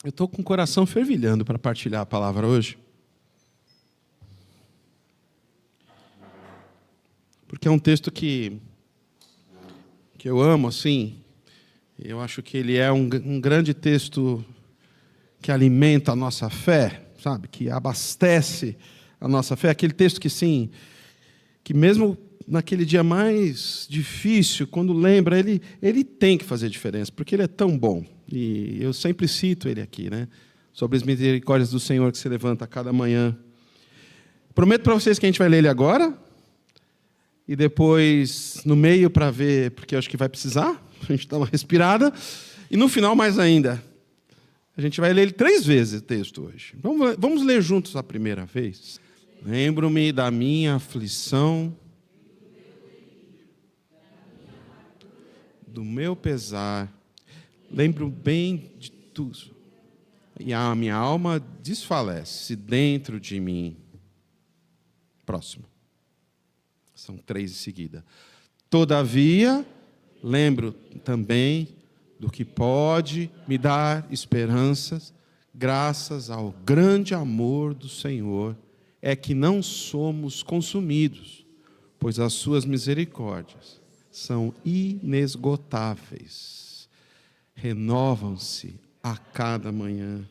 Eu estou com o coração fervilhando para partilhar a palavra hoje. Porque é um texto que eu amo, assim. Eu acho que ele é um grande texto que alimenta a nossa fé, sabe? Que abastece a nossa fé. Aquele texto que, sim, que mesmo naquele dia mais difícil, quando lembra, ele tem que fazer diferença, porque ele é tão bom. E eu sempre cito ele aqui, né? Sobre as misericórdias do Senhor que se levanta a cada manhã. Prometo para vocês que a gente vai ler ele agora, e depois no meio para ver, porque eu acho que vai precisar, a gente dá uma respirada, e no final mais ainda. A gente vai ler ele 3 vezes, o texto hoje. Vamos ler juntos a primeira vez. Lembro-me da minha aflição, do meu pesar, lembro bem de tudo, e a minha alma desfalece dentro de mim. Próximo. São 3 em seguida. Todavia, lembro também do que pode me dar esperanças, graças ao grande amor do Senhor, é que não somos consumidos, pois as suas misericórdias são inesgotáveis, renovam-se a cada manhã,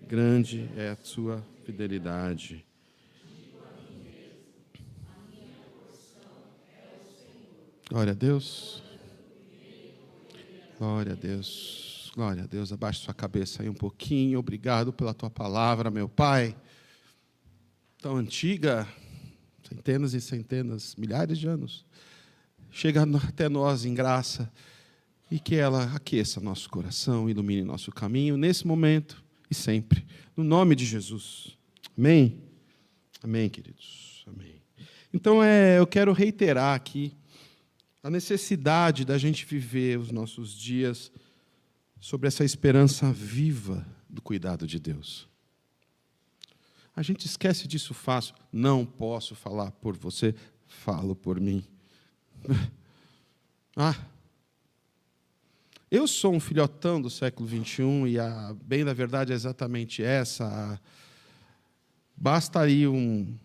grande é a sua fidelidade. Glória a Deus. Glória a Deus. Glória a Deus. Abaixe sua cabeça aí um pouquinho. Obrigado pela tua palavra, meu Pai. Tão antiga, centenas e centenas, milhares de anos. Chega até nós em graça e que ela aqueça nosso coração, ilumine nosso caminho nesse momento e sempre. No nome de Jesus. Amém? Amém, queridos. Amém. Então, eu quero reiterar aqui a necessidade da gente viver os nossos dias sobre essa esperança viva do cuidado de Deus. A gente esquece disso fácil. Não posso falar por você, falo por mim. Eu sou um filhotão do século XXI e bem da verdade é exatamente essa. Bastaria um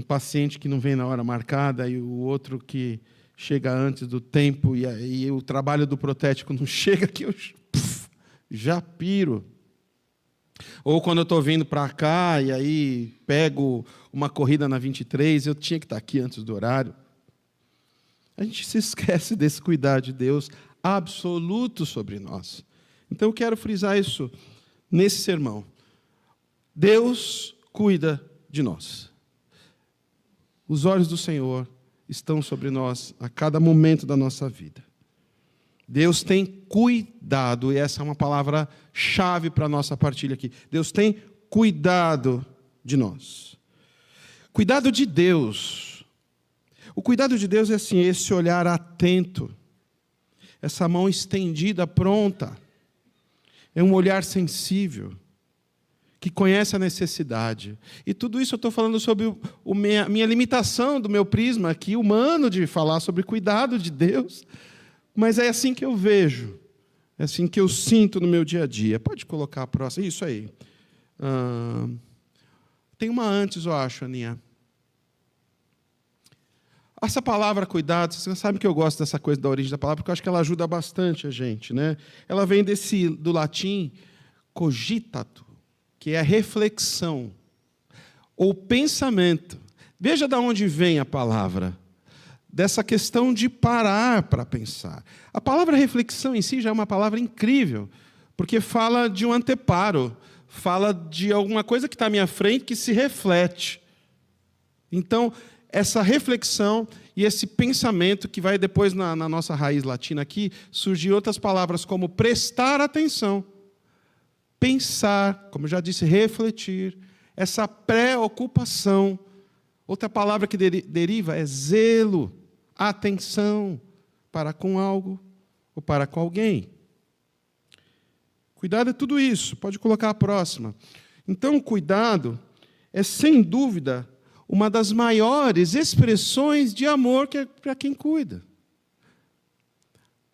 paciente que não vem na hora marcada e o outro que chega antes do tempo e o trabalho do protético não chega, que eu já piro. Ou quando eu estou vindo para cá e aí pego uma corrida na 23, eu tinha que estar aqui antes do horário. A gente se esquece desse cuidado de Deus absoluto sobre nós. Então eu quero frisar isso nesse sermão. Deus cuida de nós. Os olhos do Senhor estão sobre nós a cada momento da nossa vida. Deus tem cuidado, e essa é uma palavra-chave para a nossa partilha aqui. Deus tem cuidado de nós. Cuidado de Deus. O cuidado de Deus é assim, esse olhar atento, essa mão estendida, pronta. É um olhar sensível, que conhece a necessidade. E tudo isso eu estou falando sobre a minha limitação do meu prisma aqui, humano, de falar sobre cuidado de Deus. Mas é assim que eu vejo, é assim que eu sinto no meu dia a dia. Pode colocar a próxima. Isso aí. Tem uma antes, eu acho, Aninha. Essa palavra cuidado, vocês sabem que eu gosto dessa coisa da origem da palavra, porque eu acho que ela ajuda bastante a gente, né? Ela vem do latim cogitato, que é a reflexão, ou pensamento. Veja de onde vem a palavra. Dessa questão de parar para pensar. A palavra reflexão em si já é uma palavra incrível, porque fala de um anteparo, fala de alguma coisa que está à minha frente que se reflete. Então, essa reflexão e esse pensamento que vai depois na nossa raiz latina aqui, surgir outras palavras como prestar atenção, pensar, como eu já disse, refletir, essa preocupação. Outra palavra que deriva é zelo, atenção para com algo ou para com alguém. Cuidado é tudo isso. Pode colocar a próxima. Então, o cuidado é, sem dúvida, uma das maiores expressões de amor para quem cuida.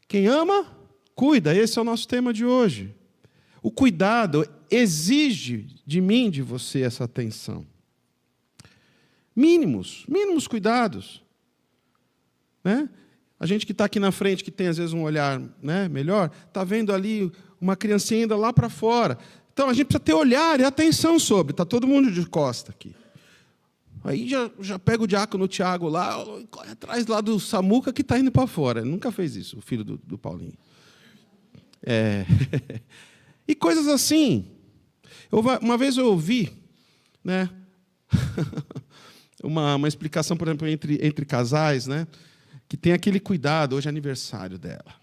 Quem ama, cuida. Esse é o nosso tema de hoje. O cuidado exige de mim, de você, essa atenção. Mínimos cuidados. Né? A gente que está aqui na frente, que tem às vezes um olhar, né, melhor, está vendo ali uma criancinha ainda lá para fora. Então a gente precisa ter olhar e atenção sobre. Está todo mundo de costa aqui. Aí já pega o diácono Tiago lá, corre atrás lá do Samuca que está indo para fora. Ele nunca fez isso, o filho do Paulinho. E coisas assim. Uma vez eu ouvi, né, uma explicação, por exemplo, entre casais, né, que tem aquele cuidado. Hoje é aniversário dela.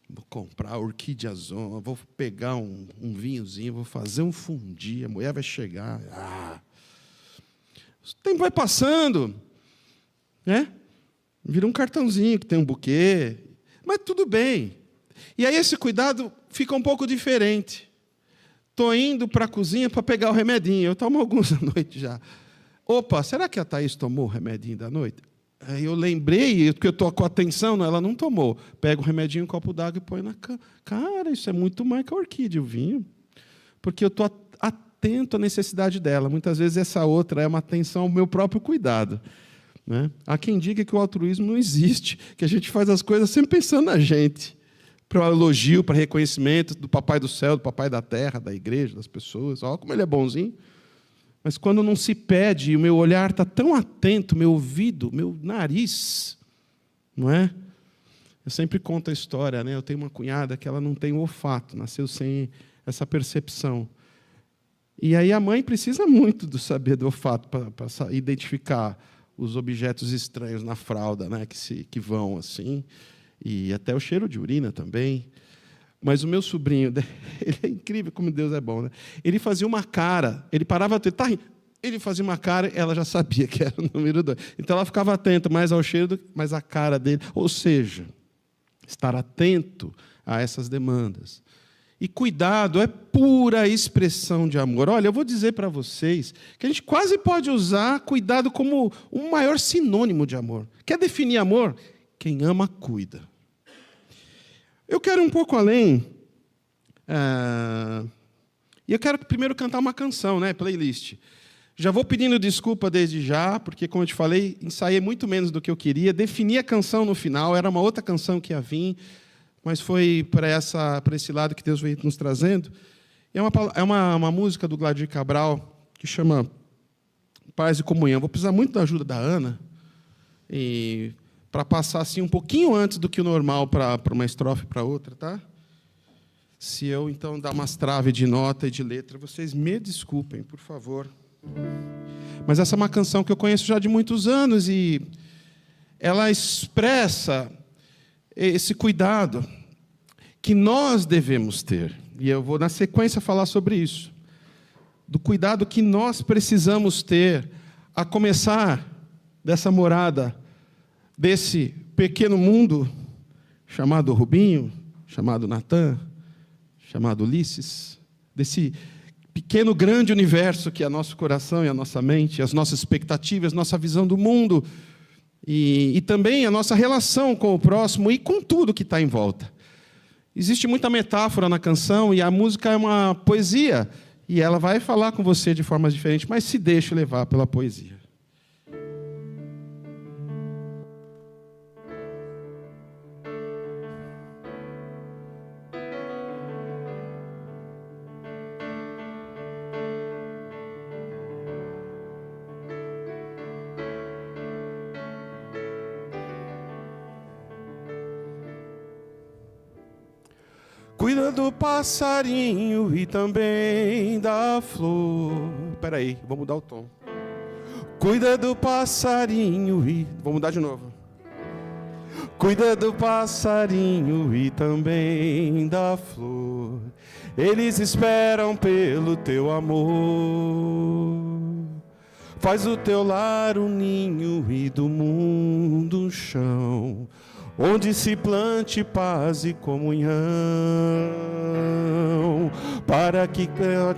Vou comprar orquídea zona, vou pegar um vinhozinho, vou fazer um fundi, a mulher vai chegar. O tempo vai passando, né? Vira um cartãozinho que tem um buquê, mas tudo bem. E aí esse cuidado fica um pouco diferente. Estou indo para a cozinha para pegar o remedinho. Eu tomo alguns à noite já. Opa, será que a Thaís tomou o remedinho da noite? Aí eu lembrei, porque eu estou com atenção, ela não tomou. Pego o remedinho, um copo d'água e põe na cama. Cara, isso é muito mais que a orquídea, o vinho. Porque eu estou atento à necessidade dela. Muitas vezes essa outra é uma atenção ao meu próprio cuidado. Né? Há quem diga que o altruísmo não existe, que a gente faz as coisas sempre pensando na gente. Para o elogio, para reconhecimento do papai do céu, do papai da terra, da igreja, das pessoas. Olha como ele é bonzinho. Mas quando não se pede, o meu olhar está tão atento, meu ouvido, meu nariz, não é? Eu sempre conto a história, né? Eu tenho uma cunhada que ela não tem olfato, nasceu sem essa percepção. E aí a mãe precisa muito do saber do olfato para identificar os objetos estranhos na fralda, né? Que vão assim, e até o cheiro de urina também. Mas o meu sobrinho, ele é incrível como Deus é bom, né? Ele fazia uma cara, ele parava, tá rindo, ele fazia uma cara, ela já sabia que era o número 2. Então ela ficava atenta mais ao cheiro, mais à cara dele. Ou seja, estar atento a essas demandas. E cuidado é pura expressão de amor. Olha, eu vou dizer para vocês que a gente quase pode usar cuidado como um maior sinônimo de amor. Quer definir amor? Quem ama, cuida. Eu quero um pouco além. E eu quero primeiro cantar uma canção, né? Playlist. Já vou pedindo desculpa desde já, porque, como eu te falei, ensaiei muito menos do que eu queria. Defini a canção no final, era uma outra canção que ia vir, mas foi para esse lado que Deus veio nos trazendo. E é uma música do Gladir Cabral, que chama Paz e Comunhão. Vou precisar muito da ajuda da Ana, para passar assim um pouquinho antes do que o normal para uma estrofe para outra, tá? Se eu então dar umas traves de nota e de letra, vocês me desculpem, por favor. Mas essa é uma canção que eu conheço já de muitos anos e ela expressa esse cuidado que nós devemos ter. E eu vou na sequência falar sobre isso. Do cuidado que nós precisamos ter a começar dessa morada desse pequeno mundo chamado Rubinho, chamado Natan, chamado Ulisses, desse pequeno, grande universo que é nosso coração e a nossa mente, as nossas expectativas, nossa visão do mundo, e também a nossa relação com o próximo e com tudo que está em volta. Existe muita metáfora na canção, e a música é uma poesia, e ela vai falar com você de formas diferentes, mas se deixe levar pela poesia. Cuida do passarinho e também da flor. Espera aí, vou mudar o tom. Cuida do passarinho e... Vou mudar de novo. Cuida do passarinho e também da flor. Eles esperam pelo teu amor. Faz o teu lar um ninho e do mundo um chão, onde se plante paz e comunhão, para que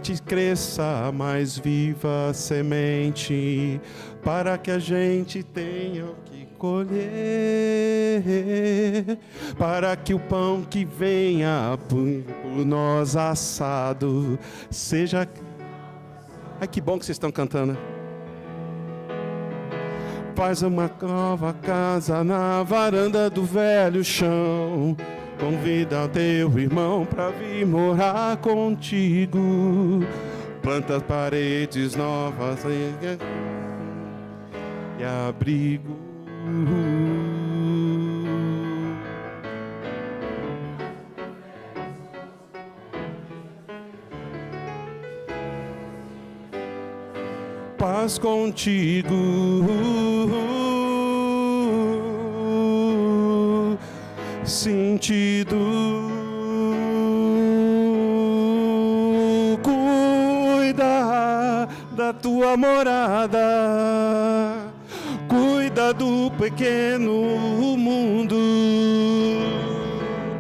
te cresça a mais viva semente, para que a gente tenha o que colher, para que o pão que venha por nós assado seja... Ai, que bom que vocês estão cantando. Faz uma nova casa na varanda do velho chão. Convida teu irmão para vir morar contigo. Planta paredes novas e abrigo. Paz contigo, sentido, cuida da tua morada, cuida do pequeno mundo,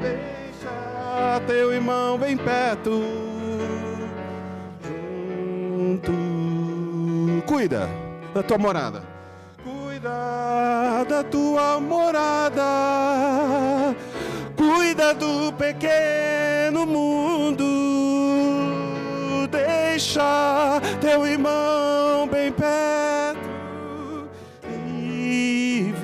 deixa teu irmão bem perto, junto. Cuida da tua morada. Cuida da tua morada. Cuida do pequeno mundo. Deixa teu irmão bem perto. Livre.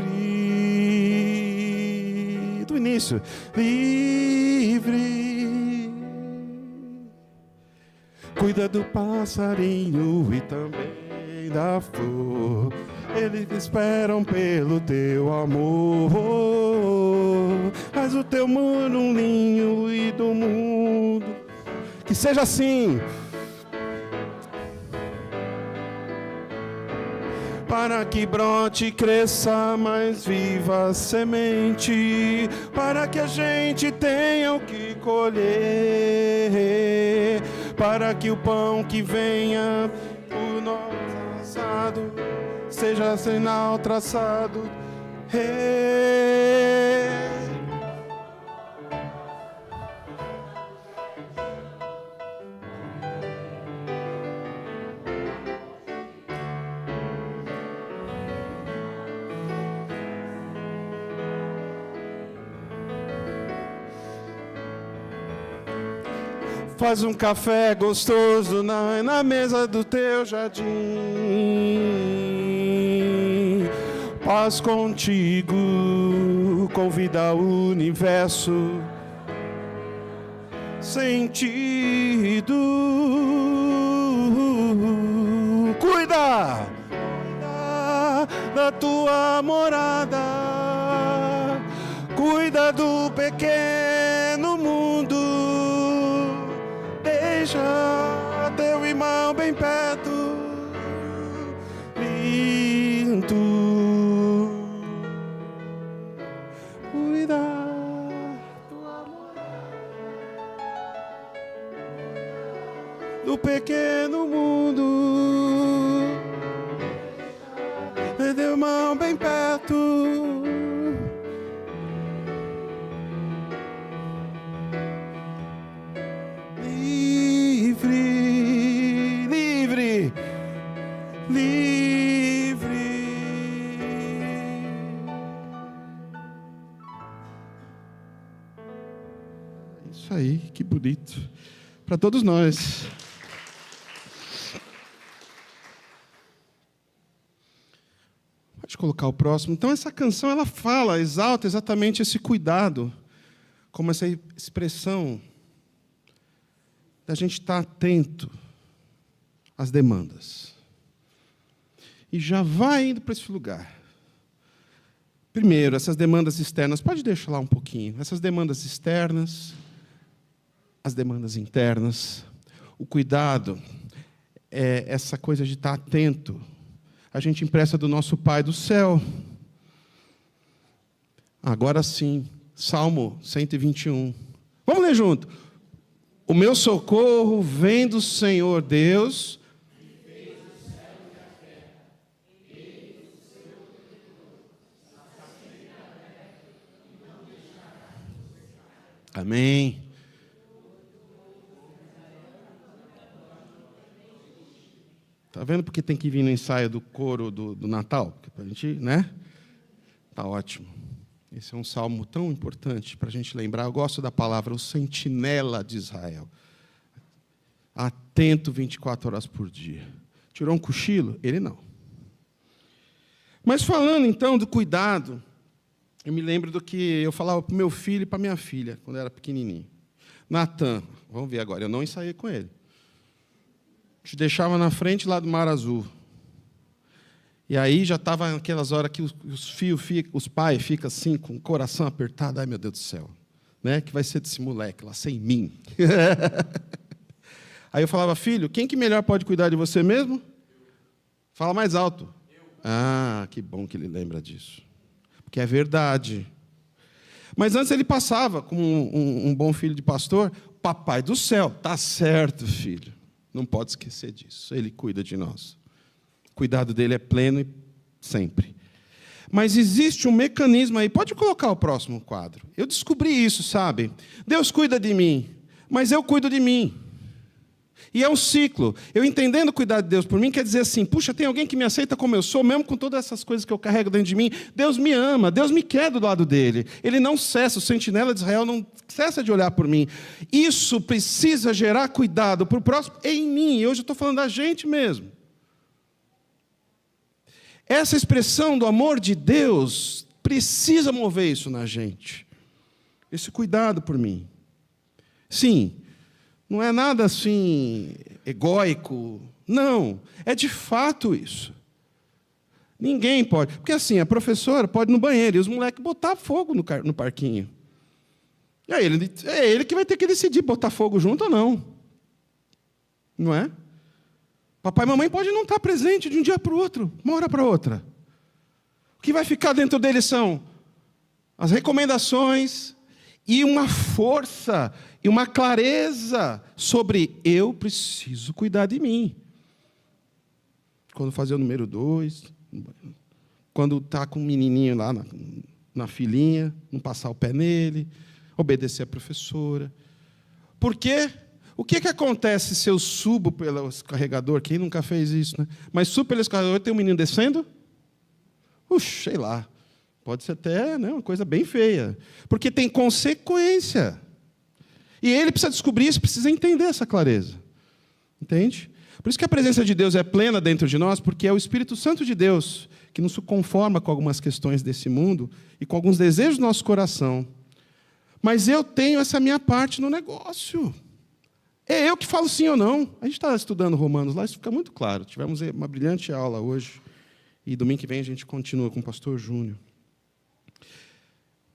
Do início. Livre. Cuida do passarinho e também da flor, eles esperam pelo teu amor. Faz o teu muro um ninho e do mundo, que seja assim, para que brote e cresça mais viva semente, para que a gente tenha o que colher, para que o pão que venha por nós assado seja sinal traçado. Faz um café gostoso na mesa do teu jardim. Paz contigo, convida o universo. Sentido, cuida da tua morada, cuida do pequeno mundo. Deixa teu irmão bem perto, lindo. Cuida do amor do pequeno mundo. Teu irmão bem perto. Isso aí, que bonito. Para todos nós. Pode colocar o próximo. Então, essa canção, ela fala, exalta exatamente esse cuidado, como essa expressão da gente estar atento às demandas. E já vai indo para esse lugar. Primeiro, essas demandas externas. Pode deixar lá um pouquinho. Essas demandas externas, as demandas internas, o cuidado, essa coisa de estar atento. A gente empresta do nosso Pai do céu. Agora sim, Salmo 121. Vamos ler junto. O meu socorro vem do Senhor Deus. Amém. Está vendo porque tem que vir no ensaio do coro do Natal? Para a gente, né? Tá ótimo. Esse é um salmo tão importante para a gente lembrar. Eu gosto da palavra, o sentinela de Israel. Atento 24 horas por dia. Tirou um cochilo? Ele não. Mas falando, então, do cuidado, eu me lembro do que eu falava para o meu filho e para a minha filha, quando eu era pequenininho. Natan, vamos ver agora, eu não ensaiei com ele. Te deixava na frente lá do Mar Azul. E aí já estava naquelas horas que os pais ficam assim, com o coração apertado. Ai, meu Deus do céu. Né? Que vai ser desse moleque lá, sem mim. Aí eu falava, filho, quem que melhor pode cuidar de você mesmo? Fala mais alto. Ah, que bom que ele lembra disso. Porque é verdade. Mas antes ele passava, como um bom filho de pastor, papai do céu, tá certo, filho. Não pode esquecer disso. Ele cuida de nós. O cuidado dele é pleno e sempre. Mas existe um mecanismo aí. Pode colocar o próximo quadro. Eu descobri isso, sabe? Deus cuida de mim, mas eu cuido de mim. E é um ciclo. Eu entendendo cuidar de Deus por mim, quer dizer assim, puxa, tem alguém que me aceita como eu sou, mesmo com todas essas coisas que eu carrego dentro de mim. Deus me ama, Deus me quer do lado dele. Ele não cessa, o sentinela de Israel não cessa de olhar por mim. Isso precisa gerar cuidado para o próximo em mim. E hoje eu estou falando da gente mesmo. Essa expressão do amor de Deus precisa mover isso na gente. Esse cuidado por mim. Sim. Não é nada assim, egóico. Não, é de fato isso. Ninguém pode. Porque assim, a professora pode ir no banheiro e os moleques botar fogo no parquinho. E aí é ele que vai ter que decidir botar fogo junto ou não. Não é? Papai e mamãe podem não estar presentes de um dia para o outro, uma hora para outra. O que vai ficar dentro deles são as recomendações e uma força e uma clareza sobre eu preciso cuidar de mim. Quando fazer o número 2, quando está com um menininho lá na filinha, não passar o pé nele, obedecer a professora. Por quê? O que acontece se eu subo pelo escorregador? Quem nunca fez isso, né? Mas subo pelo escorregador e tem um menino descendo? Sei lá. Pode ser até, né, uma coisa bem feia. Porque tem consequência. E ele precisa descobrir isso, precisa entender essa clareza. Entende? Por isso que a presença de Deus é plena dentro de nós, porque é o Espírito Santo de Deus que nos conforma com algumas questões desse mundo e com alguns desejos do nosso coração. Mas eu tenho essa minha parte no negócio. É eu que falo sim ou não. A gente está estudando Romanos lá, isso fica muito claro. Tivemos uma brilhante aula hoje. E domingo que vem a gente continua com o pastor Júnior.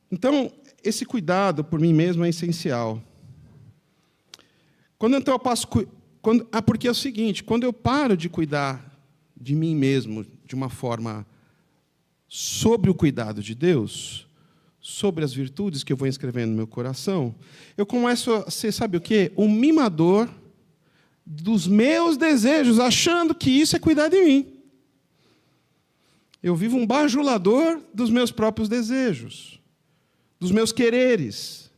Então, esse cuidado por mim mesmo é essencial. Quando então eu passo... porque é o seguinte, quando eu paro de cuidar de mim mesmo de uma forma sobre o cuidado de Deus, sobre as virtudes que eu vou inscrevendo no meu coração, eu começo a ser, sabe o quê? Um mimador dos meus desejos, achando que isso é cuidar de mim. Eu vivo um bajulador dos meus próprios desejos, dos meus quereres.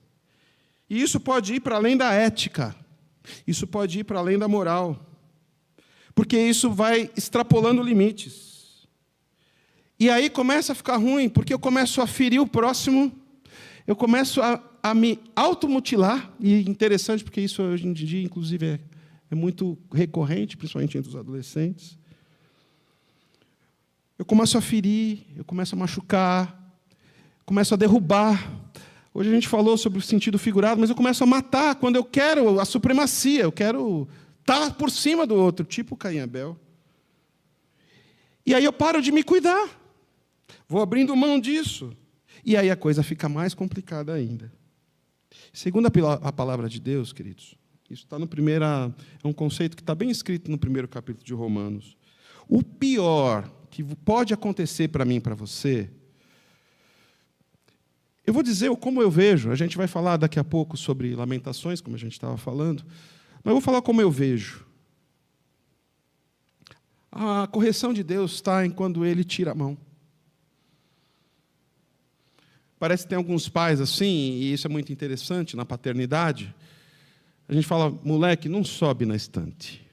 E isso pode ir para além da ética. Isso pode ir para além da moral. Porque isso vai extrapolando limites. E aí começa a ficar ruim, porque eu começo a ferir o próximo, eu começo a me automutilar, e interessante porque isso hoje em dia, inclusive, é muito recorrente, principalmente entre os adolescentes. Eu começo a ferir, eu começo a machucar, começo a derrubar. Hoje a gente falou sobre o sentido figurado, mas eu começo a matar quando eu quero a supremacia, eu quero estar por cima do outro, tipo Caim e Abel. E aí eu paro de me cuidar, vou abrindo mão disso. E aí a coisa fica mais complicada ainda. Segundo a palavra de Deus, queridos, isso está no primeiro, é um conceito que está bem escrito no primeiro capítulo de Romanos. O pior que pode acontecer para mim e para você, eu vou dizer como eu vejo, a gente vai falar daqui a pouco sobre Lamentações, como a gente estava falando, mas eu vou falar como eu vejo. A correção de Deus está em quando Ele tira a mão. Parece que tem alguns pais assim, e isso é muito interessante na paternidade. A gente fala, moleque, não sobe na estante.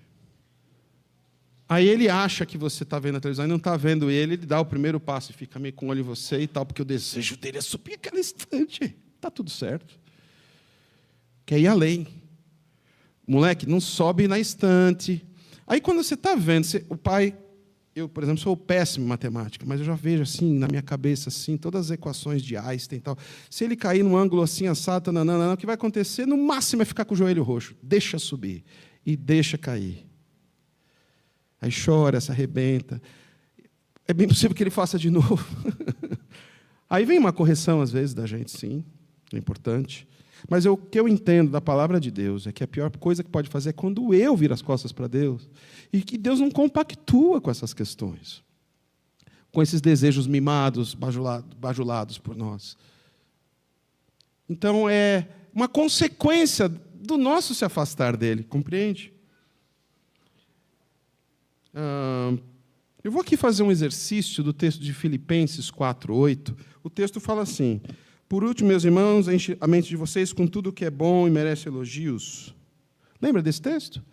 Aí ele acha que você está vendo a televisão e não está vendo ele dá o primeiro passo e fica meio com o olho em você e tal, porque o desejo dele é subir aquela estante. Está tudo certo. Quer ir além. Moleque, não sobe na estante. Aí quando você está vendo, o pai... Eu, por exemplo, sou péssimo em matemática, mas eu já vejo assim, na minha cabeça, assim, todas as equações de Einstein e tal. Se ele cair num ângulo assim, assado, o que vai acontecer? No máximo é ficar com o joelho roxo. Deixa subir e deixa cair. Aí chora, se arrebenta. É bem possível que ele faça de novo. Aí vem uma correção, às vezes, da gente, sim, é importante. Mas o que eu entendo da palavra de Deus é que a pior coisa que pode fazer é quando eu viro as costas para Deus e que Deus não compactua com essas questões, com esses desejos mimados, bajulados por nós. Então, é uma consequência do nosso se afastar dele, compreende? Eu vou aqui fazer um exercício do texto de Filipenses 4:8. O texto fala assim: por último, meus irmãos, enche a mente de vocês com tudo que é bom e merece elogios. Lembra desse texto?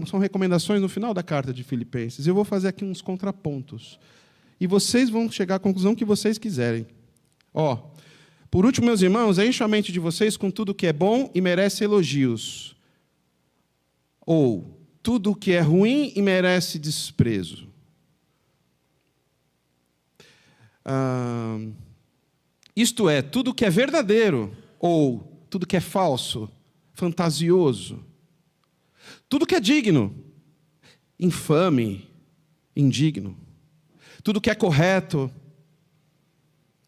São recomendações no final da carta de Filipenses. Eu vou fazer aqui uns contrapontos. E vocês vão chegar à conclusão que vocês quiserem. Por último, meus irmãos, enche a mente de vocês com tudo que é bom e merece elogios. Ou, tudo que é ruim e merece desprezo. Isto é, tudo que é verdadeiro, ou tudo que é falso, fantasioso, tudo que é digno, infame, indigno, tudo que é correto,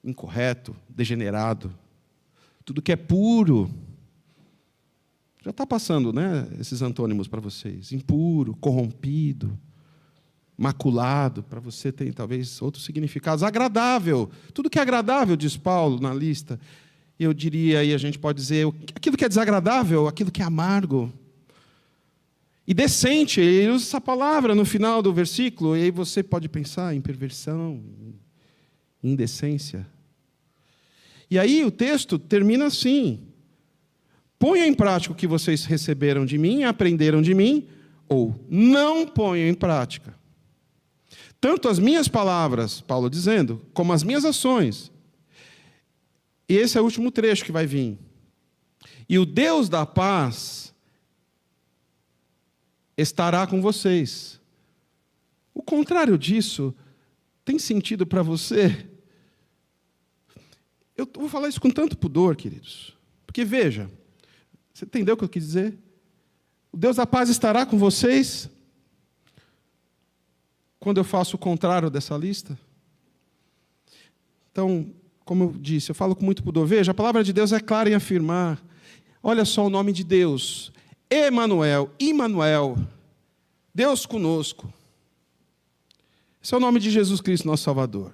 incorreto, degenerado, tudo que é puro. Já está passando, né, esses antônimos para vocês. Impuro, corrompido, maculado, para você tem talvez outros significados. Agradável, tudo que é agradável, diz Paulo na lista. Eu diria, e a gente pode dizer, aquilo que é desagradável, aquilo que é amargo. E decente, ele usa essa palavra no final do versículo, e aí você pode pensar em perversão, em indecência. E aí o texto termina assim: ponham em prática o que vocês receberam de mim, aprenderam de mim, ou não ponham em prática. Tanto as minhas palavras, Paulo dizendo, como as minhas ações. E esse é o último trecho que vai vir. E o Deus da paz estará com vocês. O contrário disso tem sentido para você? Eu vou falar isso com tanto pudor, queridos. Porque, veja, você entendeu o que eu quis dizer? O Deus da paz estará com vocês quando eu faço o contrário dessa lista? Então, como eu disse, eu falo com muito pudor. Veja, a palavra de Deus é clara em afirmar. Olha só o nome de Deus. Emanuel, Immanuel, Deus conosco. Esse é o nome de Jesus Cristo, nosso Salvador.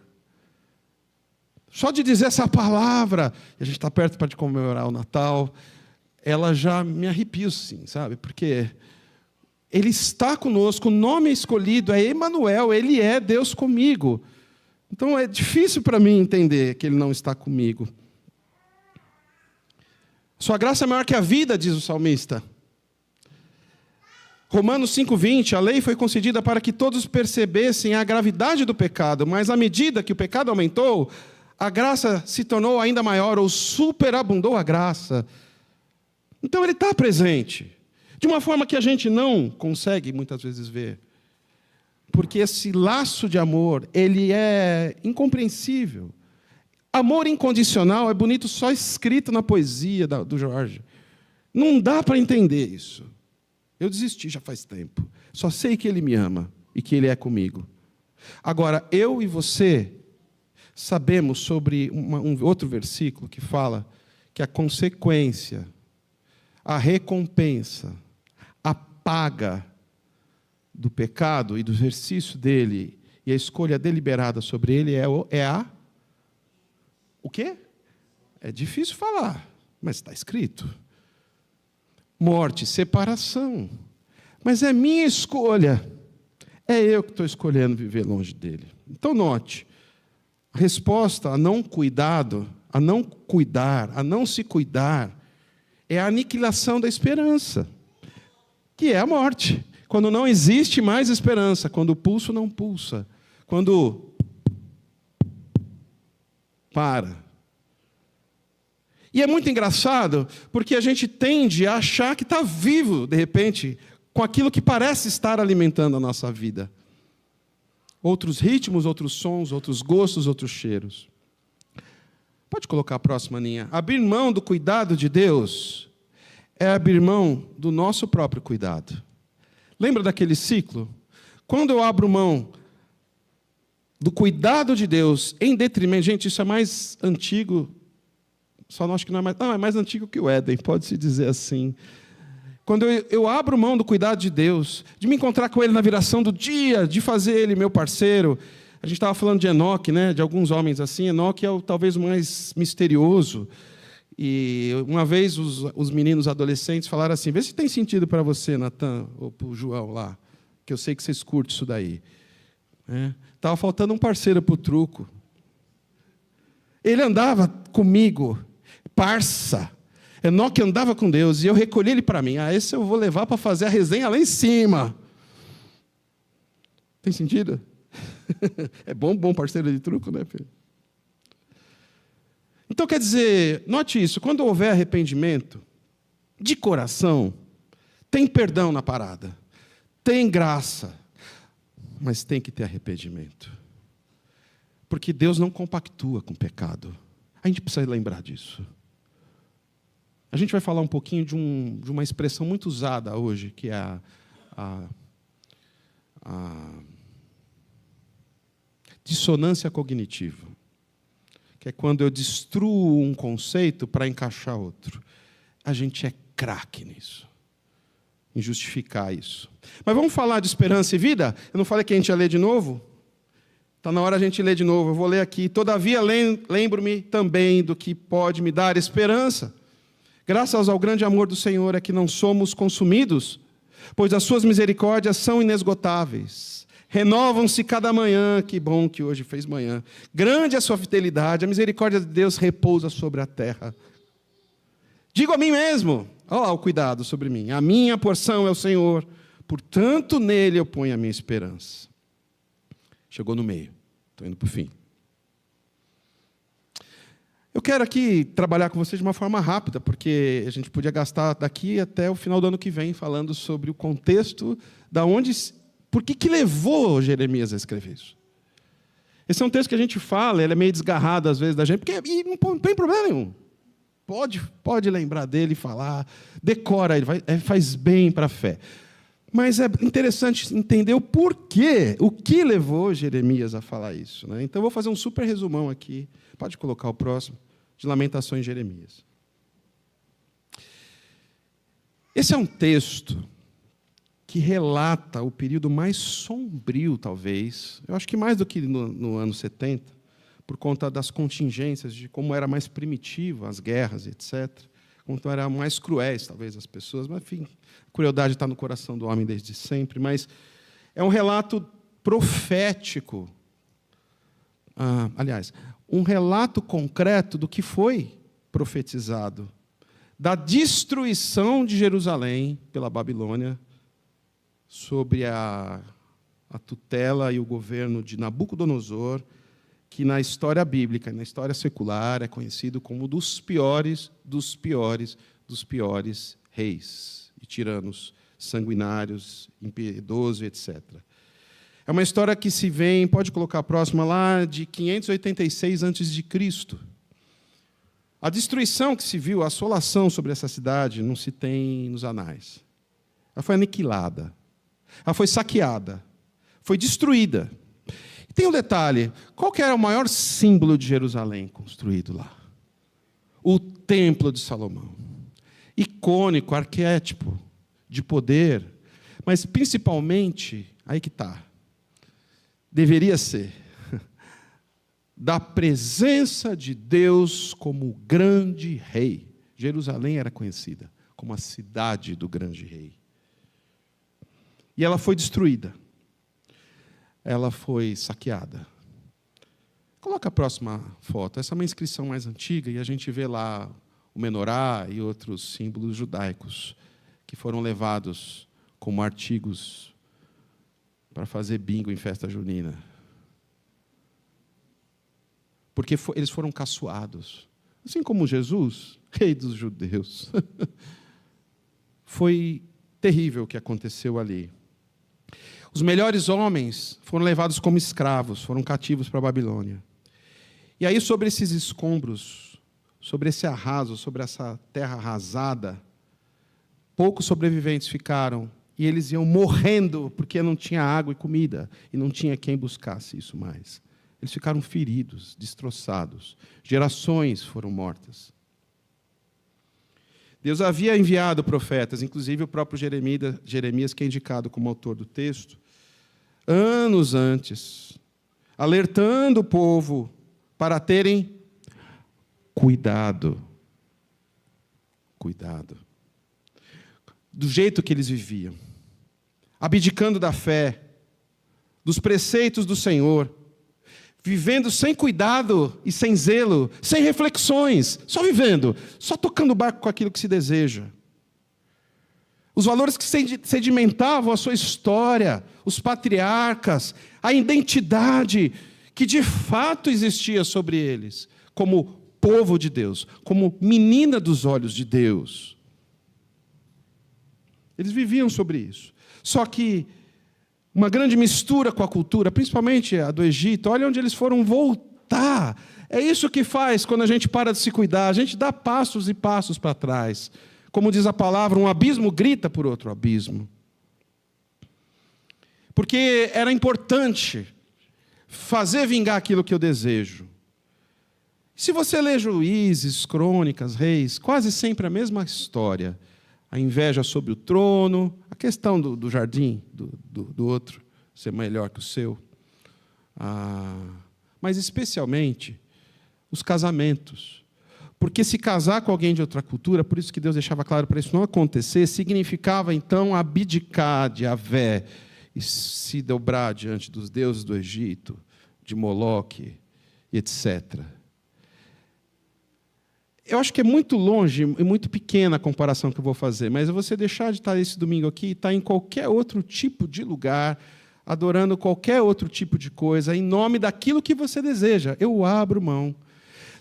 Só de dizer essa palavra, e a gente está perto para comemorar o Natal, ela já me arrepia, sim, sabe? Porque Ele está conosco, o nome escolhido é Emanuel, Ele é Deus comigo. Então é difícil para mim entender que Ele não está comigo. Sua graça é maior que a vida, diz o salmista. Romanos 5:20, a lei foi concedida para que todos percebessem a gravidade do pecado, mas à medida que o pecado aumentou, a graça se tornou ainda maior, ou superabundou a graça. Então Ele está presente, de uma forma que a gente não consegue muitas vezes ver. Porque esse laço de amor, ele é incompreensível. Amor incondicional é bonito só escrito na poesia do Jorge. Não dá para entender isso. Eu desisti já faz tempo. Só sei que Ele me ama e que Ele é comigo. Agora, eu e você sabemos sobre um outro versículo que fala que a consequência, a recompensa, a paga do pecado e do exercício dele e a escolha deliberada sobre ele é a... O quê? É difícil falar, mas está escrito. Morte, separação. Mas é minha escolha. É eu que estou escolhendo viver longe dele. Então note, a resposta a não cuidado, a não cuidar, a não se cuidar, é a aniquilação da esperança, que é a morte. quando não existe mais esperança, quando o pulso não pulsa, quando para. E é muito engraçado, porque a gente tende a achar que está vivo, de repente, com aquilo que parece estar alimentando a nossa vida. Outros ritmos, outros sons, outros gostos, outros cheiros. Pode colocar a próxima, Aninha. Abrir mão do cuidado de Deus é abrir mão do nosso próprio cuidado. Lembra daquele ciclo? Quando eu abro mão do cuidado de Deus em detrimento... Gente, isso é mais antigo... Só não acho que não é mais... Não, é mais antigo que o Éden, pode-se dizer assim. Quando eu abro mão do cuidado de Deus, de me encontrar com Ele na viração do dia, de fazer Ele meu parceiro. A gente estava falando de Enoque, né? De alguns homens assim. Enoque é talvez o mais misterioso. E uma vez os meninos adolescentes falaram assim, vê se tem sentido para você, Natan, ou para o João lá, que eu sei que vocês curtem isso daí. Estava faltando um parceiro para o truco. Ele andava comigo, parça. Enoque andava com Deus, e eu recolhi ele para mim. Esse eu vou levar para fazer a resenha lá em cima. Tem sentido? É bom parceiro de truco, né, filho? Então, quer dizer, note isso, quando houver arrependimento, de coração, tem perdão na parada, tem graça, mas tem que ter arrependimento. Porque Deus não compactua com o pecado. A gente precisa lembrar disso. A gente vai falar um pouquinho de uma expressão muito usada hoje, que é a dissonância cognitiva, que é quando eu destruo um conceito para encaixar outro. A gente é craque nisso, em justificar isso. Mas vamos falar de esperança e vida? Eu não falei que a gente ia ler de novo? Está na hora a gente ler de novo. Eu vou ler aqui. Todavia, lembro-me também do que pode me dar esperança. Graças ao grande amor do Senhor é que não somos consumidos, pois as suas misericórdias são inesgotáveis. Renovam-se cada manhã. Que bom que hoje fez manhã. Grande é a sua fidelidade. A misericórdia de Deus repousa sobre a terra. Digo a mim mesmo, olha lá o cuidado sobre mim. A minha porção é o Senhor, portanto nele eu ponho a minha esperança. Chegou no meio, estou indo para o fim. Eu quero aqui trabalhar com vocês de uma forma rápida, porque a gente podia gastar daqui até o final do ano que vem falando sobre o contexto, por que levou Jeremias a escrever isso. Esse é um texto que a gente fala, ele é meio desgarrado às vezes da gente, porque não tem problema nenhum. Pode lembrar dele, falar, decora ele, faz bem para a fé. Mas é interessante entender o porquê, o que levou Jeremias a falar isso, né? Então, eu vou fazer um super resumão aqui. Pode colocar o próximo, de Lamentações de Jeremias. Esse é um texto que relata o período mais sombrio, talvez, eu acho que mais do que no ano 70, por conta das contingências, de como era mais primitivo, as guerras, etc., como eram mais cruéis, talvez, as pessoas, mas, enfim, a crueldade está no coração do homem desde sempre, mas é um relato profético, aliás, um relato concreto do que foi profetizado, da destruição de Jerusalém pela Babilônia, sobre a tutela e o governo de Nabucodonosor, que na história bíblica e na história secular é conhecido como dos piores reis e tiranos sanguinários, impiedosos, etc. É uma história que se vem, pode colocar a próxima lá, de 586 a.C. A destruição que se viu, a assolação sobre essa cidade, não se tem nos anais. Ela foi aniquilada, ela foi saqueada, foi destruída. Tem um detalhe, qual que era o maior símbolo de Jerusalém construído lá? O Templo de Salomão. Icônico, arquétipo de poder, mas principalmente, aí que está, deveria ser, da presença de Deus como grande rei. Jerusalém era conhecida como a cidade do grande rei. E ela foi destruída. Ela foi saqueada. Coloca a próxima foto. Essa é uma inscrição mais antiga e a gente vê lá o menorá e outros símbolos judaicos que foram levados como artigos para fazer bingo em festa junina. Porque eles foram caçoados. Assim como Jesus, rei dos judeus. Foi terrível o que aconteceu ali. Os melhores homens foram levados como escravos, foram cativos para a Babilônia. E aí, sobre esses escombros, sobre esse arraso, sobre essa terra arrasada, poucos sobreviventes ficaram, e eles iam morrendo, porque não tinha água e comida, e não tinha quem buscasse isso mais. Eles ficaram feridos, destroçados. Gerações foram mortas. Deus havia enviado profetas, inclusive o próprio Jeremias, que é indicado como autor do texto, anos antes, alertando o povo para terem cuidado. Cuidado. Do jeito que eles viviam. Abdicando da fé, dos preceitos do Senhor, vivendo sem cuidado e sem zelo, sem reflexões, só vivendo, só tocando o barco com aquilo que se deseja. Os valores que sedimentavam a sua história, os patriarcas, a identidade que de fato existia sobre eles, como povo de Deus, como menina dos olhos de Deus. Eles viviam sobre isso. Só que uma grande mistura com a cultura, principalmente a do Egito, olha onde eles foram voltar. É isso que faz quando a gente para de se cuidar, a gente dá passos e passos para trás. Como diz a palavra, um abismo grita por outro abismo. Porque era importante fazer vingar aquilo que eu desejo. Se você lê Juízes, Crônicas, Reis, quase sempre a mesma história. A inveja sobre o trono, a questão do jardim, do outro, ser melhor que o seu. Mas, especialmente, os casamentos. Porque se casar com alguém de outra cultura, por isso que Deus deixava claro para isso não acontecer, significava, então, abdicar de Yahvé e se dobrar diante dos deuses do Egito, de Moloque, etc. Eu acho que é muito longe e muito pequena a comparação que eu vou fazer, mas é você deixar de estar esse domingo aqui e estar em qualquer outro tipo de lugar, adorando qualquer outro tipo de coisa, em nome daquilo que você deseja. Eu abro mão.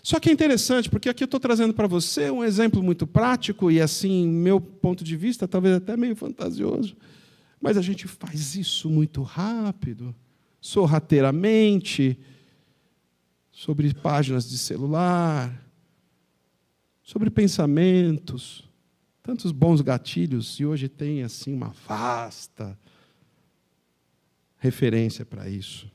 Só que é interessante, porque aqui eu estou trazendo para você um exemplo muito prático e, assim, meu ponto de vista, talvez até meio fantasioso, mas a gente faz isso muito rápido, sorrateiramente, sobre páginas de celular, sobre pensamentos, tantos bons gatilhos, e hoje tem assim uma vasta referência para isso.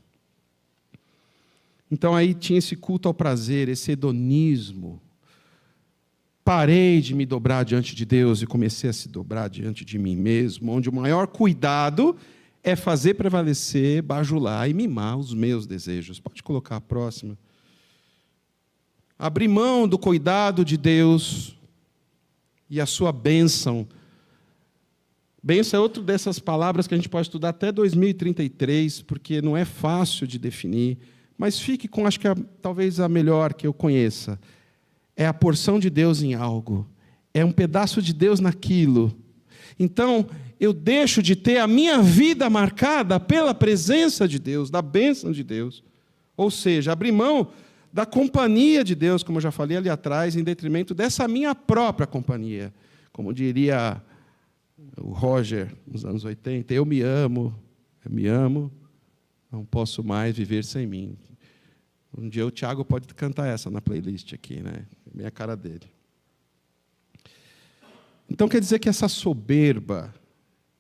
Então aí tinha esse culto ao prazer, esse hedonismo. Parei de me dobrar diante de Deus e comecei a se dobrar diante de mim mesmo, onde o maior cuidado é fazer prevalecer, bajular e mimar os meus desejos. Pode colocar a próxima. Abrir mão do cuidado de Deus e a sua bênção. Bênção é outra dessas palavras que a gente pode estudar até 2033, porque não é fácil de definir, mas fique com, acho que talvez a melhor que eu conheça. É a porção de Deus em algo. É um pedaço de Deus naquilo. Então, eu deixo de ter a minha vida marcada pela presença de Deus, da bênção de Deus. Ou seja, abrir mão da companhia de Deus, como eu já falei ali atrás, em detrimento dessa minha própria companhia. Como diria o Roger, nos anos 80, eu me amo, não posso mais viver sem mim. Um dia o Tiago pode cantar essa na playlist aqui, né? Minha cara dele. Então quer dizer que essa soberba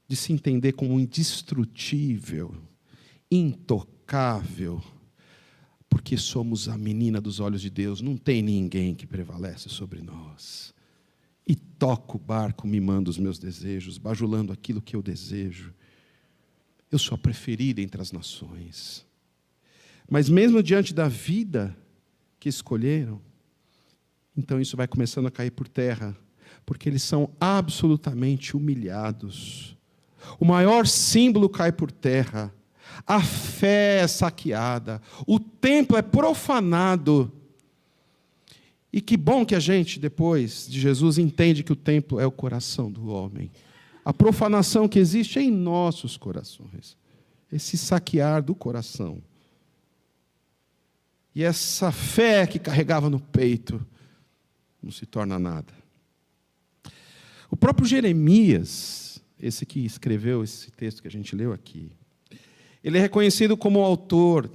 de se entender como indestrutível, intocável, porque somos a menina dos olhos de Deus, não tem ninguém que prevalece sobre nós. E toco o barco mimando os meus desejos, bajulando aquilo que eu desejo. Eu sou a preferida entre as nações. Mas mesmo diante da vida que escolheram, então isso vai começando a cair por terra, porque eles são absolutamente humilhados. O maior símbolo cai por terra. A fé é saqueada, o templo é profanado. E que bom que a gente, depois de Jesus, entende que o templo é o coração do homem. a profanação que existe em nossos corações, esse saquear do coração. E essa fé que carregava no peito não se torna nada. O próprio Jeremias, esse que escreveu esse texto que a gente leu aqui, ele é reconhecido como o autor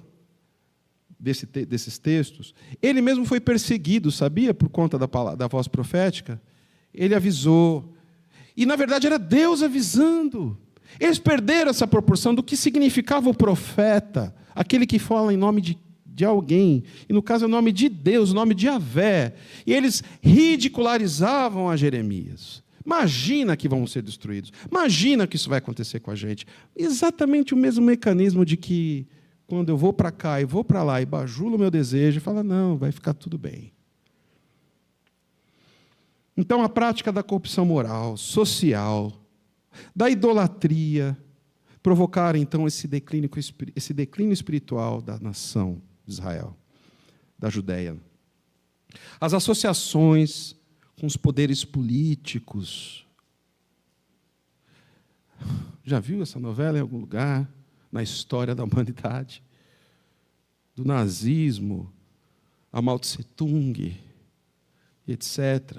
desses textos. Ele mesmo foi perseguido, sabia? Por conta da voz profética. Ele avisou. E, na verdade, era Deus avisando. Eles perderam essa proporção do que significava o profeta, aquele que fala em nome de alguém, e no caso é o nome de Deus, o nome de Yahvé. E eles ridicularizavam a Jeremias. Imagina que vão ser destruídos. Imagina que isso vai acontecer com a gente. Exatamente o mesmo mecanismo de que, quando eu vou para cá e vou para lá e bajulo o meu desejo, fala, não, vai ficar tudo bem. Então, a prática da corrupção moral, social, da idolatria, provocaram, então, esse declínio espiritual da nação de Israel, da Judeia. As associações com os poderes políticos. Já viu essa novela em algum lugar? Na história da humanidade? Do nazismo, a Mao Tse Tung, etc.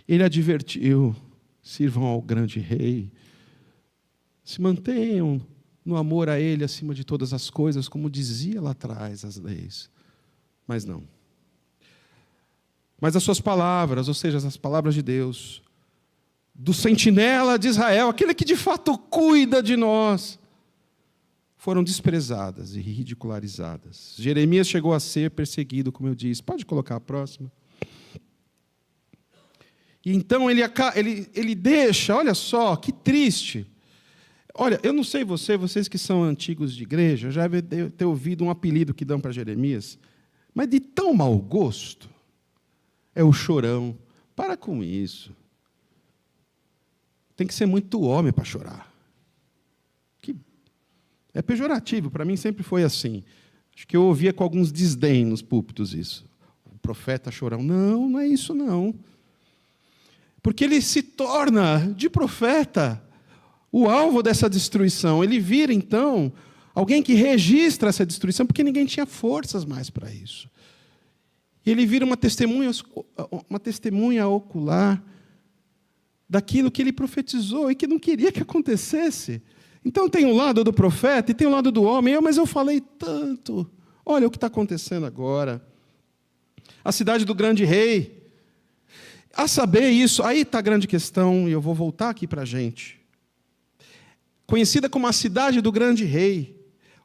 Ele advertiu, sirvam ao grande rei, se mantenham no amor a ele acima de todas as coisas, como dizia lá atrás as leis. Mas não. Mas as suas palavras, ou seja, as palavras de Deus, do sentinela de Israel, aquele que de fato cuida de nós, foram desprezadas e ridicularizadas. Jeremias chegou a ser perseguido, como eu disse. Pode colocar a próxima. E então ele deixa, olha só, que triste. Olha, eu não sei vocês que são antigos de igreja, já devem ter ouvido um apelido que dão para Jeremias, mas de tão mau gosto. É o chorão. Para com isso. Tem que ser muito homem para chorar. É pejorativo, para mim sempre foi assim. Acho que eu ouvia com alguns desdém nos púlpitos isso. O profeta chorão. Não, não é isso não. Porque ele se torna, de profeta, o alvo dessa destruição. Ele vira, então, alguém que registra essa destruição, porque ninguém tinha forças mais para isso. Ele vira uma testemunha ocular daquilo que ele profetizou e que não queria que acontecesse. Então tem um lado do profeta e tem um lado do homem. Mas eu falei tanto. Olha o que está acontecendo agora. A cidade do grande rei. A saber isso, aí está a grande questão, e eu vou voltar aqui para a gente. Conhecida como a cidade do grande rei.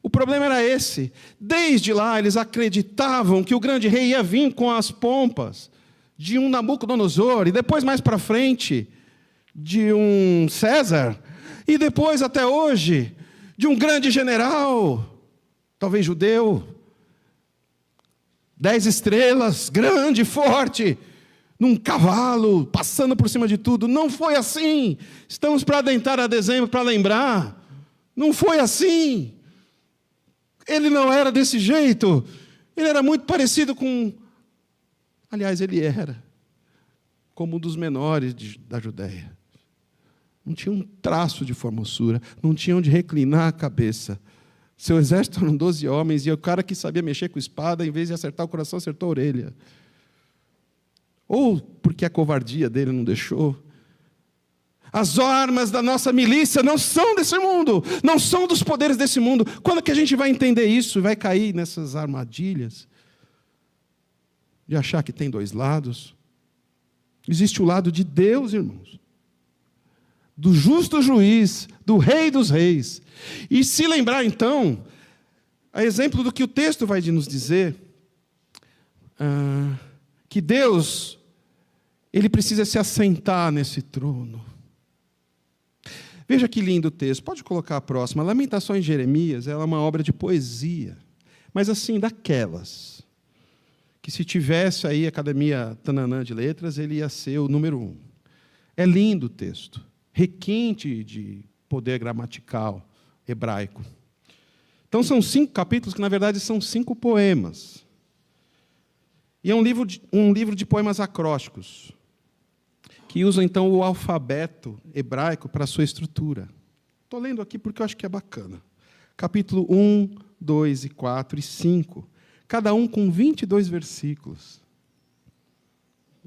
O problema era esse. Desde lá, eles acreditavam que o grande rei ia vir com as pompas de um Nabucodonosor, e depois, mais para frente, de um César, e depois, até hoje, de um grande general, talvez judeu, 10 estrelas, grande, forte, num cavalo, passando por cima de tudo. Não foi assim. Estamos para adentrar a dezembro para lembrar. Não foi assim. Ele não era desse jeito. Ele era muito parecido com... Aliás, ele era como um dos menores da Judéia. Não tinha um traço de formosura, não tinha onde reclinar a cabeça. Seu exército eram 12 homens, e o cara que sabia mexer com espada, em vez de acertar o coração, acertou a orelha. Ou porque a covardia dele não deixou. As armas da nossa milícia não são desse mundo, não são dos poderes desse mundo. Quando que a gente vai entender isso e vai cair nessas armadilhas? De achar que tem dois lados? Existe o lado de Deus, irmãos. Do justo juiz, do rei dos reis. E se lembrar, então, a exemplo do que o texto vai nos dizer, que Deus, ele precisa se assentar nesse trono. Veja que lindo o texto. Pode colocar a próxima. Lamentações de Jeremias, ela é uma obra de poesia. Mas assim, daquelas. Que se tivesse aí a Academia Tananã de Letras, ele ia ser o número 1. É lindo o texto. Requinte de poder gramatical hebraico. Então são 5 capítulos que, na verdade, são 5 poemas. E é um livro de poemas acrósticos. que usam então o alfabeto hebraico para a sua estrutura. Estou lendo aqui porque eu acho que é bacana. Capítulo 1, 2, 4 e 5. Cada um com 22 versículos.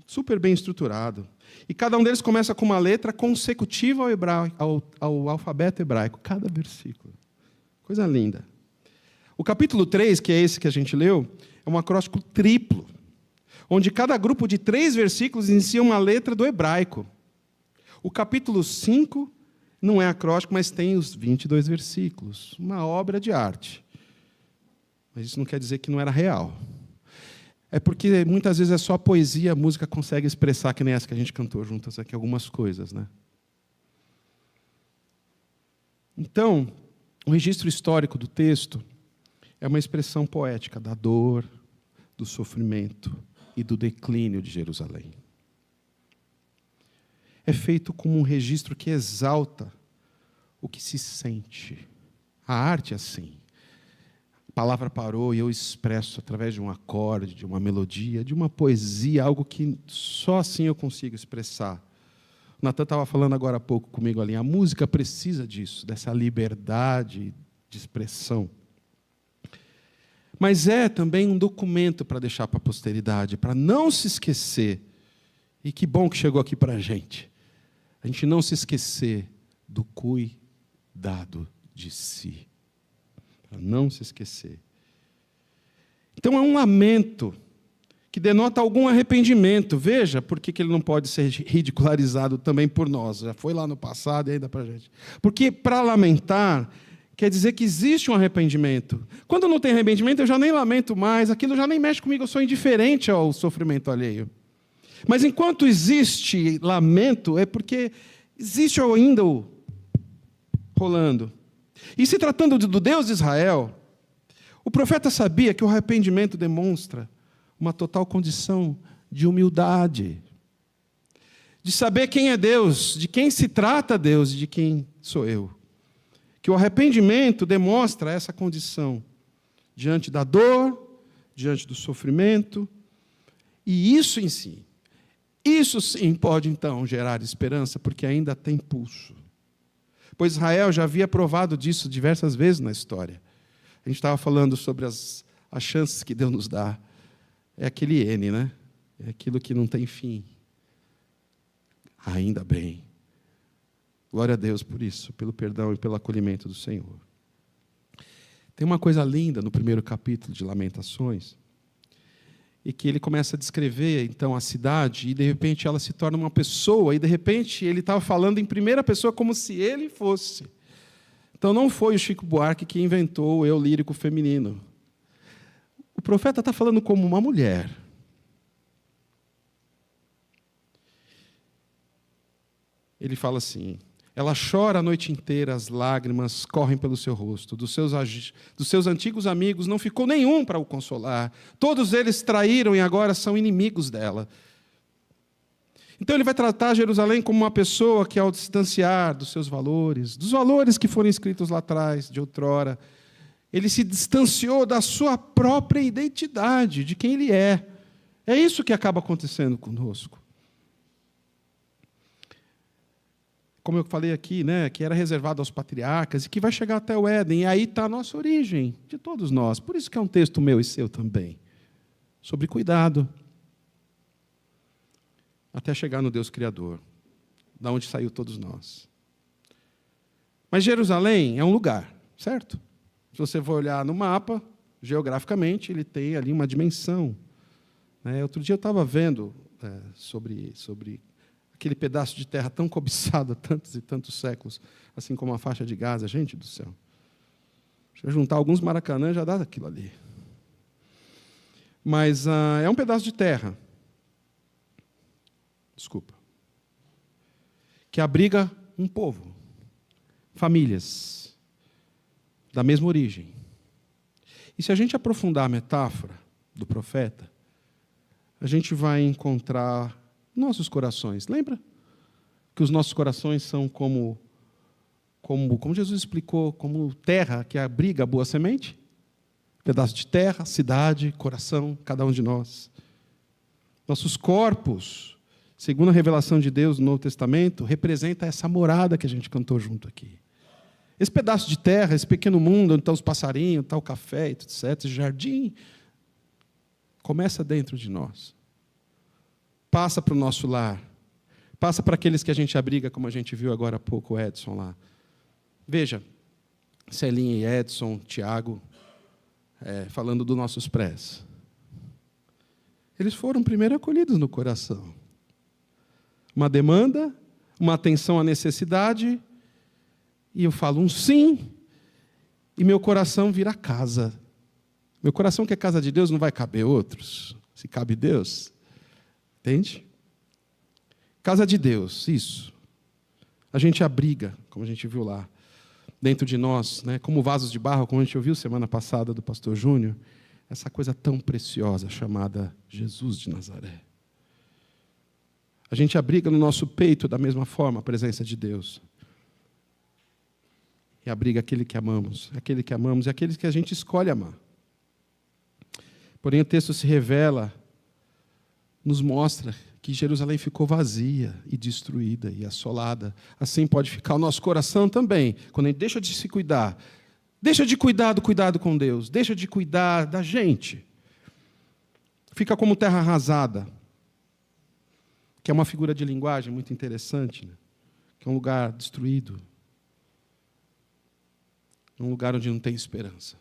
Super bem estruturado. E cada um deles começa com uma letra consecutiva ao alfabeto hebraico. Cada versículo. Coisa linda. O capítulo 3, que é esse que a gente leu, é um acróstico triplo, onde cada grupo de 3 versículos inicia uma letra do hebraico. O capítulo 5 não é acróstico, mas tem os 22 versículos. Uma obra de arte. Mas isso não quer dizer que não era real. É porque muitas vezes é só a poesia, a música consegue expressar, que nem essa que a gente cantou juntas aqui, algumas coisas, né? Então, o registro histórico do texto é uma expressão poética da dor, do sofrimento e do declínio de Jerusalém. É feito como um registro que exalta o que se sente. A arte é assim. A palavra parou e eu expresso através de um acorde, de uma melodia, de uma poesia, algo que só assim eu consigo expressar. O Natan estava falando agora há pouco comigo ali. A música precisa disso, dessa liberdade de expressão. Mas é também um documento para deixar para a posteridade, para não se esquecer. E que bom que chegou aqui para a gente não se esquecer do cuidado de si. Para não se esquecer. Então é um lamento que denota algum arrependimento. Veja por que ele não pode ser ridicularizado também por nós. Já foi lá no passado e ainda para a gente. Porque para lamentar quer dizer que existe um arrependimento. Quando não tem arrependimento, eu já nem lamento mais, aquilo já nem mexe comigo, eu sou indiferente ao sofrimento alheio. Mas enquanto existe lamento, é porque existe ainda o rolando. E se tratando do Deus de Israel, o profeta sabia que o arrependimento demonstra uma total condição de humildade, de saber quem é Deus, de quem se trata Deus e de quem sou eu. Que o arrependimento demonstra essa condição diante da dor, diante do sofrimento, e isso em si, isso sim pode então gerar esperança, porque ainda tem pulso. Pois Israel já havia provado disso diversas vezes na história. A gente estava falando sobre as chances que Deus nos dá. É aquele N, né? É aquilo que não tem fim. Ainda bem. Glória a Deus por isso, pelo perdão e pelo acolhimento do Senhor. Tem uma coisa linda no primeiro capítulo de Lamentações, e que ele começa a descrever, então, a cidade, e de repente ela se torna uma pessoa, e de repente ele estava falando em primeira pessoa como se ele fosse. Então não foi o Chico Buarque que inventou o eu lírico feminino. O profeta está falando como uma mulher. Ele fala assim: ela chora a noite inteira, as lágrimas correm pelo seu rosto. Dos seus antigos amigos não ficou nenhum para o consolar. Todos eles traíram e agora são inimigos dela. Então ele vai tratar Jerusalém como uma pessoa que, ao distanciar dos seus valores, dos valores que foram escritos lá atrás, de outrora, ele se distanciou da sua própria identidade, de quem ele é. É isso que acaba acontecendo conosco. Como eu falei aqui, né, que era reservado aos patriarcas e que vai chegar até o Éden. E aí está a nossa origem, de todos nós. Por isso que é um texto meu e seu também. Sobre cuidado. Até chegar no Deus Criador, da onde saiu todos nós. Mas Jerusalém é um lugar, certo? Se você for olhar no mapa, geograficamente, ele tem ali uma dimensão. Outro dia eu estava vendo sobre aquele pedaço de terra tão cobiçado há tantos e tantos séculos, assim como a faixa de Gaza. Gente do céu. Se eu juntar alguns Maracanã, já dá aquilo ali. Mas é um pedaço de terra, que abriga um povo, famílias, da mesma origem. E se a gente aprofundar a metáfora do profeta, a gente vai encontrar nossos corações. Lembra que os nossos corações são como Jesus explicou, como terra que abriga a boa semente? Pedaço de terra, cidade, coração, cada um de nós. Nossos corpos segundo a revelação de Deus no Novo Testamento, representa essa morada que a gente cantou junto aqui. Esse pedaço de terra, esse pequeno mundo, onde estão os passarinhos, está o café, etc., esse jardim, começa dentro de nós. Passa para o nosso lar. Passa para aqueles que a gente abriga, como a gente viu agora há pouco o Edson lá. Veja, Celinha e Edson, Tiago, falando dos nossos prés. Eles foram primeiro acolhidos no coração. Uma demanda, uma atenção à necessidade, e eu falo um sim, e meu coração vira casa. Meu coração, que é casa de Deus, não vai caber outros. Se cabe Deus, entende? Casa de Deus, isso. A gente abriga, como a gente viu lá, dentro de nós, né, como vasos de barro, como a gente ouviu semana passada do pastor Júnior, essa coisa tão preciosa chamada Jesus de Nazaré. A gente abriga no nosso peito, da mesma forma, a presença de Deus. E abriga aquele que amamos e aqueles que a gente escolhe amar. Porém, o texto se revela, nos mostra que Jerusalém ficou vazia e destruída e assolada. Assim pode ficar o nosso coração também, quando a gente deixa de se cuidar, deixa de cuidar do cuidado com Deus, deixa de cuidar da gente. Fica como terra arrasada, que é uma figura de linguagem muito interessante, né? Que é um lugar destruído, um lugar onde não tem esperança,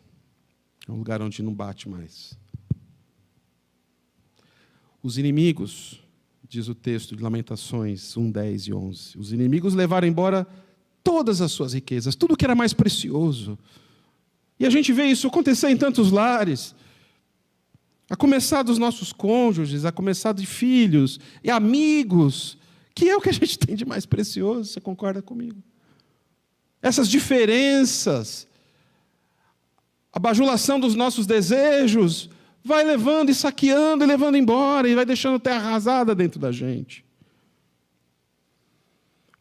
é um lugar onde não bate mais. Os inimigos, diz o texto de Lamentações 1, 10 e 11, os inimigos levaram embora todas as suas riquezas, tudo que era mais precioso. E a gente vê isso acontecer em tantos lares, a começar dos nossos cônjuges, a começar de filhos e amigos, que é o que a gente tem de mais precioso, você concorda comigo? Essas diferenças, a bajulação dos nossos desejos, vai levando e saqueando e levando embora, e vai deixando terra arrasada dentro da gente.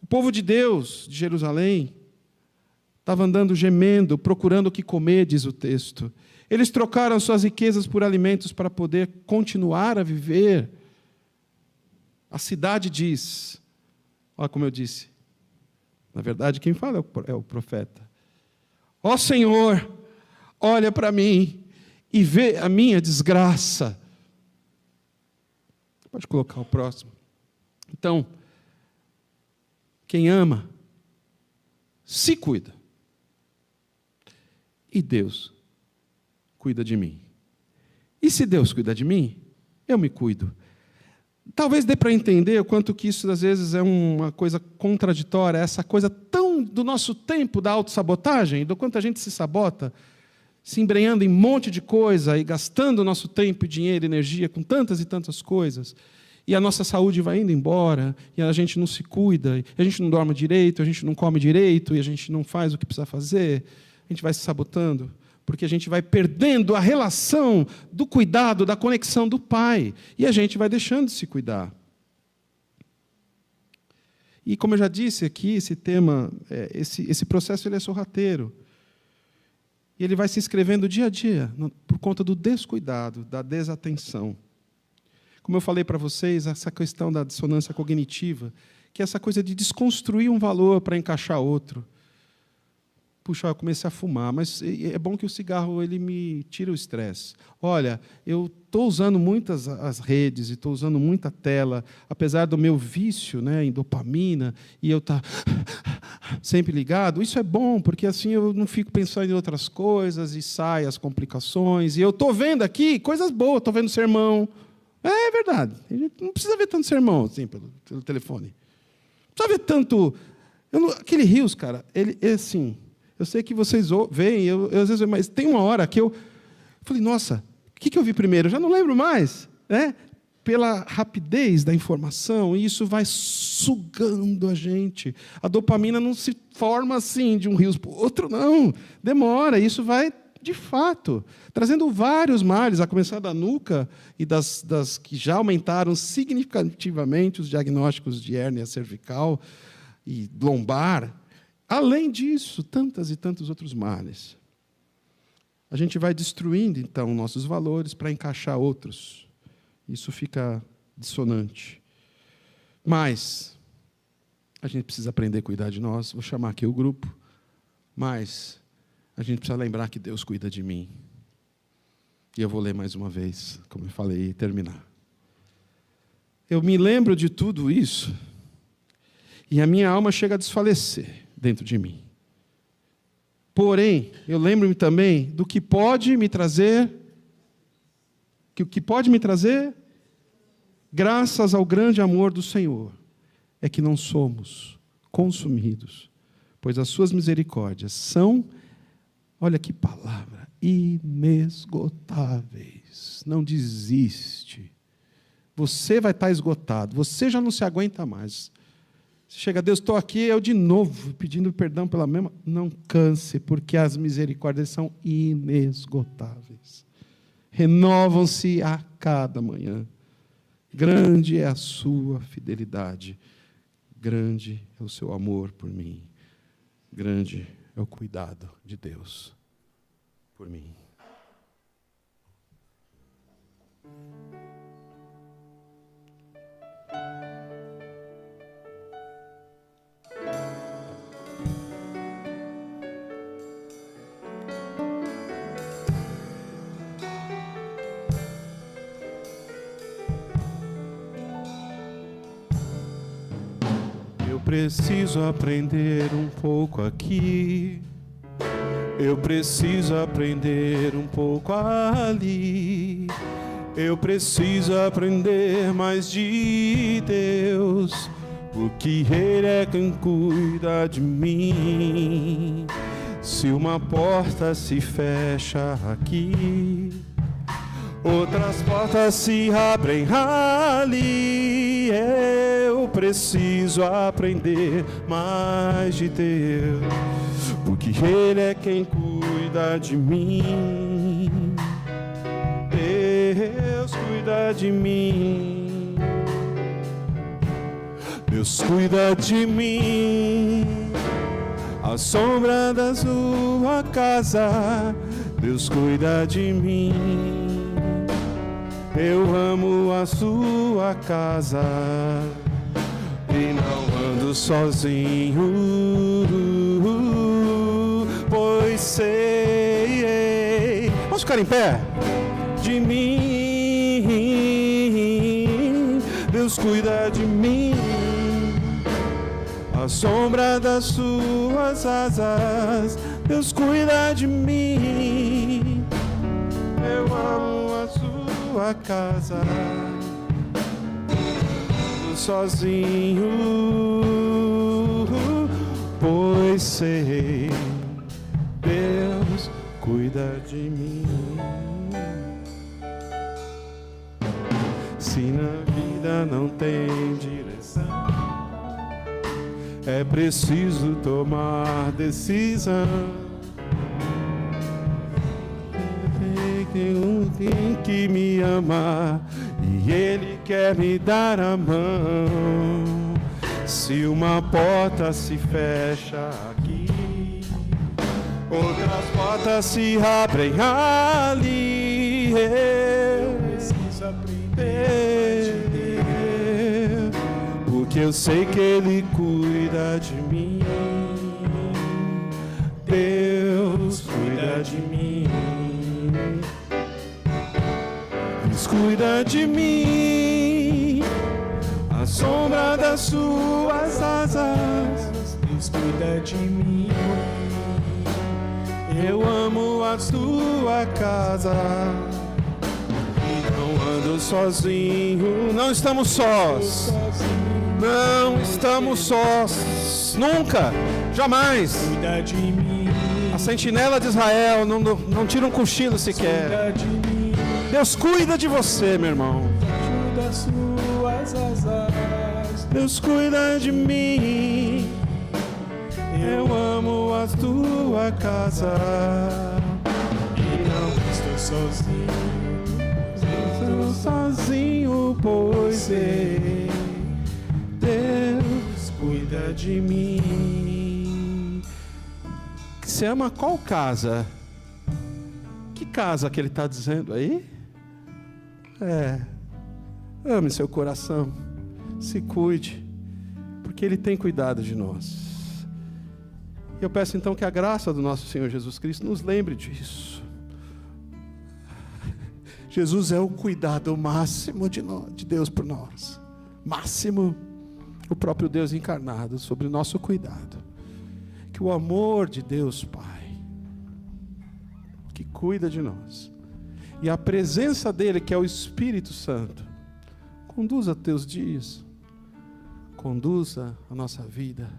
O povo de Deus, de Jerusalém, estava andando gemendo, procurando o que comer, diz o texto. Eles trocaram suas riquezas por alimentos para poder continuar a viver. A cidade diz, olha como eu disse, na verdade quem fala é o profeta. Ó Senhor, olha para mim e vê a minha desgraça. Pode colocar o próximo. Então, quem ama, se cuida. E Deus cuida de mim. E se Deus cuida de mim, eu me cuido. Talvez dê para entender o quanto que isso, às vezes, é uma coisa contraditória, essa coisa tão do nosso tempo da autossabotagem, do quanto a gente se sabota, se embrenhando em um monte de coisa e gastando o nosso tempo, dinheiro, energia com tantas e tantas coisas, e a nossa saúde vai indo embora, e a gente não se cuida, e a gente não dorme direito, a gente não come direito, e a gente não faz o que precisa fazer, a gente vai se sabotando, porque a gente vai perdendo a relação do cuidado, da conexão do Pai, e a gente vai deixando de se cuidar. E, como eu já disse aqui, esse tema, esse processo ele é sorrateiro. E ele vai se inscrevendo dia a dia, por conta do descuidado, da desatenção. Como eu falei para vocês, essa questão da dissonância cognitiva, que é essa coisa de desconstruir um valor para encaixar outro. Puxa, eu comecei a fumar, mas é bom que o cigarro ele me tira o estresse. Olha, eu estou usando muitas as redes e estou usando muita tela, apesar do meu vício, né, em dopamina, e eu estar sempre ligado. Isso é bom, porque assim eu não fico pensando em outras coisas e sai as complicações. E eu estou vendo aqui coisas boas, estou vendo sermão. É verdade, a gente não precisa ver tanto sermão assim, pelo telefone. Não precisa ver tanto... aquele Rios, cara, ele é assim... Eu sei que vocês veem, às vezes, mas tem uma hora que eu falei, nossa, o que eu vi primeiro? Eu já não lembro mais, né? Pela rapidez da informação, e isso vai sugando a gente. A dopamina não se forma assim, de um rio para o outro, não. Demora, isso vai, de fato, trazendo vários males, a começar da nuca e das que já aumentaram significativamente os diagnósticos de hérnia cervical e lombar. Além disso, tantas e tantos outros males. A gente vai destruindo, então, nossos valores para encaixar outros. Isso fica dissonante. Mas a gente precisa aprender a cuidar de nós. Vou chamar aqui o grupo. Mas a gente precisa lembrar que Deus cuida de mim. E eu vou ler mais uma vez, como eu falei, e terminar. Eu me lembro de tudo isso, e a minha alma chega a desfalecer dentro de mim. Porém, eu lembro-me também do que pode me trazer, que o que pode me trazer, graças ao grande amor do Senhor, é que não somos consumidos, pois as suas misericórdias são, olha que palavra, inesgotáveis. Não desiste. Você vai estar esgotado, você já não se aguenta mais. Você chega a Deus, estou aqui, eu de novo, pedindo perdão pela mesma... Não canse, porque as misericórdias são inesgotáveis. Renovam-se a cada manhã. Grande é a sua fidelidade, grande é o seu amor por mim, grande é o cuidado de Deus por mim. Eu preciso aprender um pouco aqui, eu preciso aprender um pouco ali, eu preciso aprender mais de Deus, porque Ele é quem cuida de mim. Se uma porta se fecha aqui, outras portas se abrem ali. Eu preciso aprender mais de Deus, porque Ele é quem cuida de mim. Deus cuida de mim. Deus cuida de mim. À sombra da sua casa, Deus cuida de mim. Eu amo a sua casa e não ando sozinho, pois sei. Vamos ficar em pé? De mim, Deus cuida de mim. À sombra das suas asas, Deus cuida de mim. Eu amo a sua casa, sozinho, pois sei, Deus cuida de mim. Se na vida não tem direção, é preciso tomar decisão. Tem que me amar e Ele quer me dar a mão. Se uma porta se fecha aqui, outras portas se abrem ali. Eu preciso aprender, porque eu sei que Ele cuida de mim. Deus cuida de mim. Deus cuida de mim. À sombra das suas asas, Deus cuida de mim. Eu amo a sua casa e não ando sozinho. Não estamos sós. Não estamos sós. Nunca. Jamais. Cuida de mim. A sentinela de Israel não tira um cochilo sequer. Cuida de mim. Deus cuida de você, meu irmão. Das suas asas, Deus cuida de mim. Eu amo a tua casa e não estou sozinho. Estou sozinho, pois sei, Deus cuida de mim. Você ama qual casa? Que casa que ele está dizendo aí? Ame seu coração. Se cuide, porque Ele tem cuidado de nós. Eu peço então que a graça do nosso Senhor Jesus Cristo nos lembre disso. Jesus é o cuidado máximo de Deus por nós. Máximo, o próprio Deus encarnado sobre o nosso cuidado. Que o amor de Deus Pai, que cuida de nós, e a presença dEle, que é o Espírito Santo, conduza teus dias, conduza a nossa vida,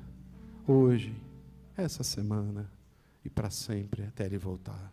hoje, essa semana, e para sempre, até Ele voltar.